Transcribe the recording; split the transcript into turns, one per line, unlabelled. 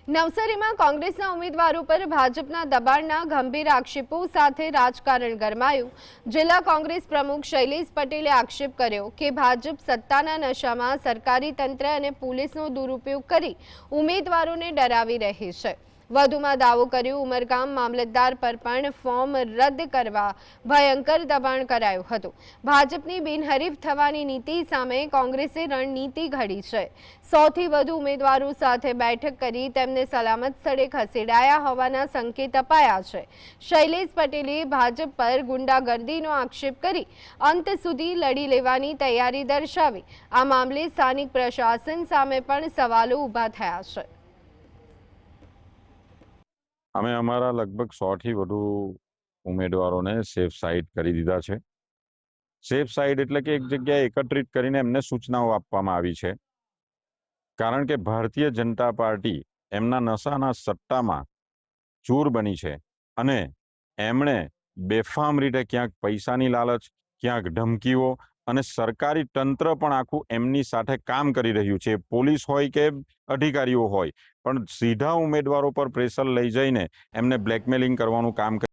નવસારીમાં કોંગ્રેસના ઉમેદવારો પર ભાજપના દબાણના ગંભીર આક્ષેપો સાથે રાજકારણ ગરમાયું। જિલ્લા કોંગ્રેસ પ્રમુખ શૈલેષ પટેલે આક્ષેપ કર્યો કે ભાજપ સત્તાના નશામાં સરકારી તંત્ર અને પોલીસનો દુરુપયોગ કરી ઉમેદવારોને ડરાવી રહી છે। વધુમાં દાવો કર્યો ઉમરગામ મામલતદાર પર પણ ફોર્મ રદ કરવા ભયંકર દબાણ કરાયું હતું। ભાજપની બિનહરીફ થવાની નીતિ સામે કોંગ્રેસે રણનીતિ ઘડી છે। 100 થી વધુ ઉમેદવારો સાથે બેઠક કરી તેમને સલામત સ્થળે ખસેડાયા હોવાના સંકેત અપાયા છે। શૈલેષ પટેલે ભાજપ પર ગુંડાગર્દીનો આક્ષેપ કરી અંત સુધી લડી લેવાની તૈયારી દર્શાવી। આ મામલે સ્થાનિક પ્રશાસન સામે પણ સવાલો ઊભા થયા છે।
અમે અમારા લગભગ 100 થી વધુ ઉમેદવારોને સેફ સાઇડ કરી દીધા છે। સેફ સાઇડ એટલે કે એક જગ્યાએ એકત્રિત કરીને એમને સૂચનાઓ આપવામાં આવી છે, કારણ કે ભારતીય જનતા પાર્ટી એમના નશાના સટ્ટામાં ચૂર બની છે અને એમણે બેફામ રીતે ક્યાંક પૈસાની લાલચ, ક્યાંક ધમકીઓ અને સરકારી તંત્ર પણ આખું એમની સાથે કામ કરી રહ્યું છે। પોલીસ હોય કે અધિકારીઓ હોય, પણ સીધા ઉમેદવારો પર પ્રેશર લઈ જઈને એમને બ્લેકમેલિંગ કરવાનું કામ